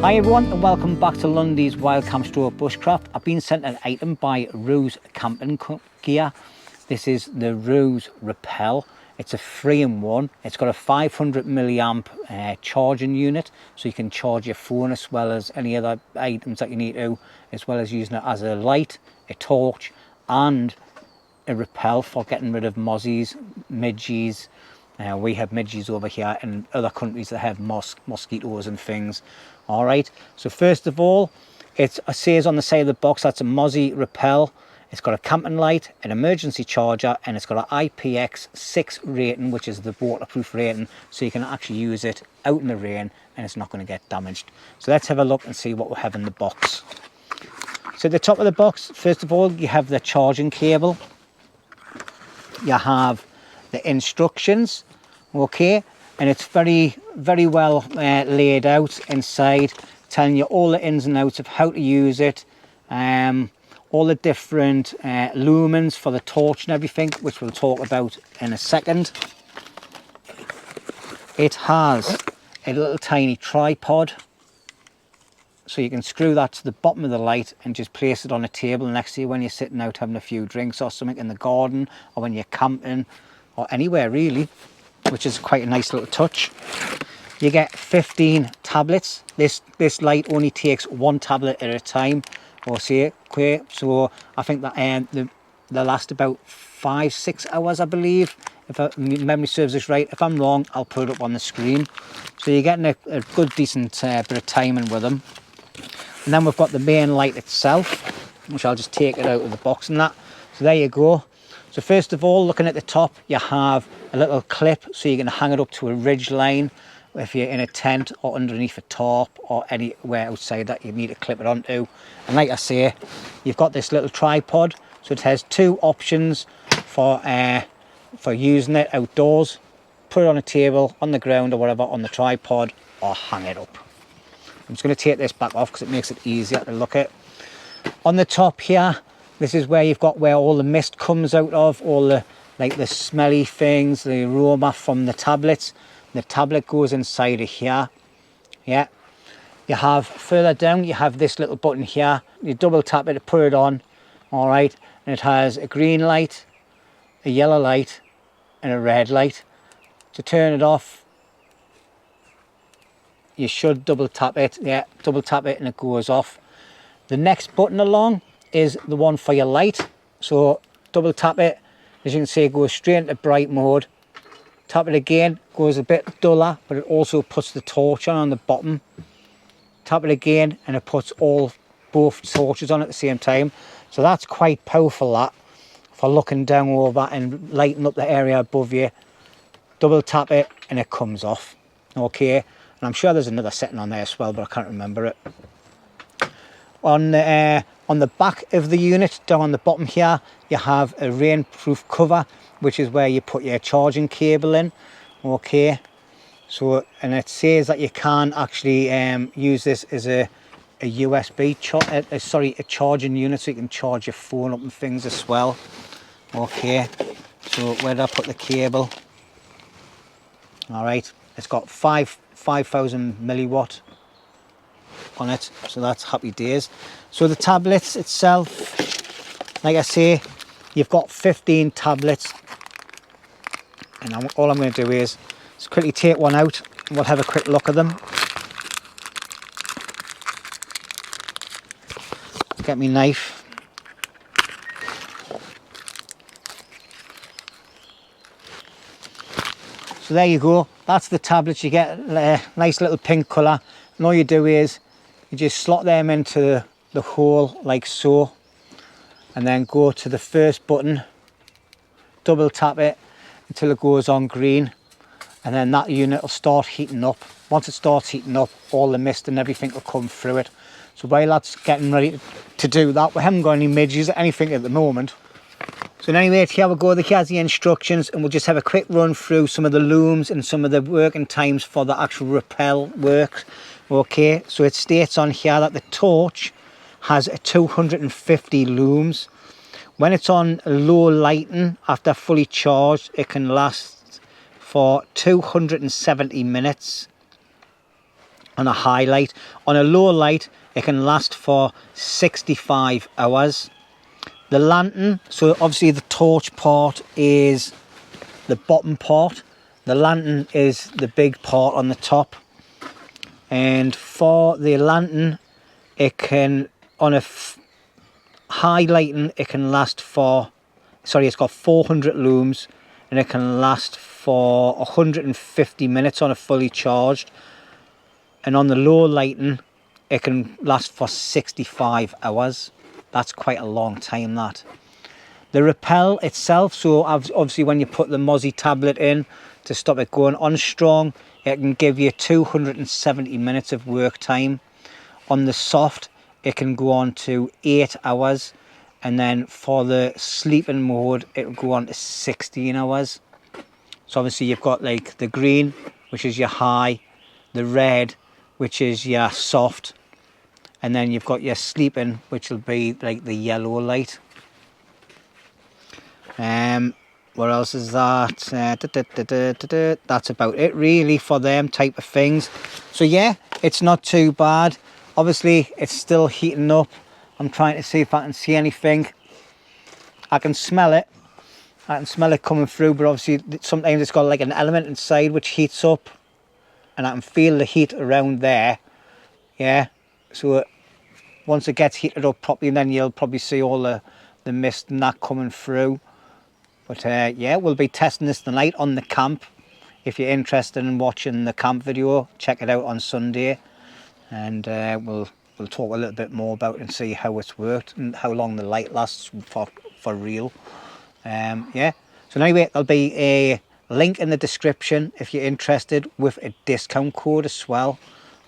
Hi everyone and welcome back to Lundy's Wild Camp Store Bushcraft. I've been sent an item by Roos Camping Gear. This is the RoosRepel. It's a 3-in-1. It's got a 500 milliamp charging unit, so you can charge your phone as well as any other items that you need to, as well as using it as a light, a torch and a repel for getting rid of mozzies, midges. We have midges over here in other countries that have mosquitoes and things. All right, so first of all, it says on the side of the box that's a Mosquito Repel. It's got a camping light, an emergency charger, and it's got an IPX6 rating, which is the waterproof rating, so you can actually use it out in the rain and it's not going to get damaged. So let's have a look and see what we have in the box. So at the top of the box, first of all, you have the charging cable. You have the instructions, okay, and it's very well laid out inside, telling you all the ins and outs of how to use it, all the different lumens for the torch and everything, which we'll talk about in a second. It has a little tiny tripod, so you can screw that to the bottom of the light and just place it on a table next to you when you're sitting out having a few drinks or something in the garden, or when you're camping, or anywhere really, which is quite a nice little touch. You get 15 tablets. This light only takes one tablet at a time, or say, okay, so I think that they last about 5-6 hours, I believe, if memory serves us right. If I'm wrong, I'll put it up on the screen. So you're getting a good decent bit of timing with them. And then we've got the main light itself, which I'll just take it out of the box and that. So there you go. So first of all, looking at the top, you have a little clip, so you can hang it up to a ridge line if you're in a tent or underneath a tarp or anywhere outside that you need to clip it onto. And like I say, you've got this little tripod, so it has two options for using it outdoors. Put it on a table, on the ground or whatever, on the tripod, or hang it up. I'm just going to take this back off because it makes it easier to look at. On the top here, this is where you've got where all the mist comes out of, all the the smelly things, the aroma from the tablets. The tablet goes inside of here. Yeah. You have further down, you have this little button here. You double tap it to put it on. All right. And it has a green light, a yellow light, and a red light. To turn it off, you should double tap it. Yeah, double tap it and it goes off. The next button along is the one for your light. So double tap it. As you can see, it goes straight into bright mode. Tap it again, goes a bit duller, but it also puts the torch on the bottom. Tap it again and it puts both torches on at the same time. So that's quite powerful, that, for looking down over and lighting up the area above you. Double tap it and it comes off. Okay, and I'm sure there's another setting on there as well, but I can't remember it. On the back of the unit, down on the bottom here, you have a rainproof cover, which is where you put your charging cable in. Okay, so, and it says that you can actually use this as a USB a charging unit, so you can charge your phone up and things as well. Okay, so where did I put the cable? All right, it's got 5,000 milliwatt on it, so that's happy days. So the tablets itself, like I say, you've got 15 tablets, and all I'm going to do is just quickly take one out and we'll have a quick look at them. Get me knife. So there you go, that's the tablets. You get a nice little pink colour, and all you do is you just slot them into the hole like so, and then go to the first button, double tap it until it goes on green, and then that unit will start heating up. Once it starts heating up, all the mist and everything will come through it. So while that's getting ready to do that, we haven't got any midges or anything at the moment. So anyway, here we go, here's the instructions, and we'll just have a quick run through some of the looms and some of the working times for the actual repel work. Okay, so it states on here that the torch has 250 looms. When it's on low lighting, after fully charged, it can last for 270 minutes. on a high light. On a low light it can last for 65 hours. The lantern, so obviously the torch part is the bottom part, the lantern is the big part on the top, and for the lantern it can, on a high lighting, it can last for, sorry, it's got 400 looms and it can last for 150 minutes on a fully charged, and on the low lighting it can last for 65 hours. That's quite a long time, that. The Repel itself, so obviously when you put the Mozzie tablet in to stop it going on strong, it can give you 270 minutes of work time. On the soft it can go on to 8 hours, and then for the sleeping mode it will go on to 16 hours. So obviously you've got like the green, which is your high, the red, which is your soft, and then you've got your sleeping, which will be like the yellow light. What else is that? That's about it really for them type of things. So yeah, it's not too bad. Obviously it's still heating up. I'm trying to see if I can see anything. I can smell it. I can smell it coming through, but obviously sometimes it's got like an element inside which heats up, and I can feel the heat around there. Yeah, so once it gets heated up properly, then you'll probably see all the mist and that coming through. But yeah, we'll be testing this tonight on the camp. If you're interested in watching the camp video, check it out on Sunday, and we'll talk a little bit more about it and see how it's worked and how long the light lasts for real. Yeah, so anyway, there'll be a link in the description if you're interested, with a discount code as well.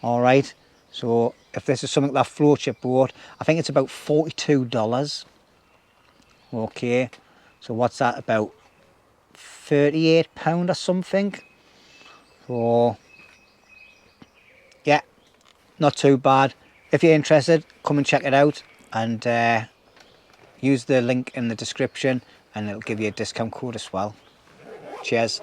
All right, so if this is something that floats your boat, I think it's about $42. Okay, so what's that, about £38 or something? So yeah, not too bad. If you're interested, come and check it out, and use the link in the description and it'll give you a discount code as well. Cheers.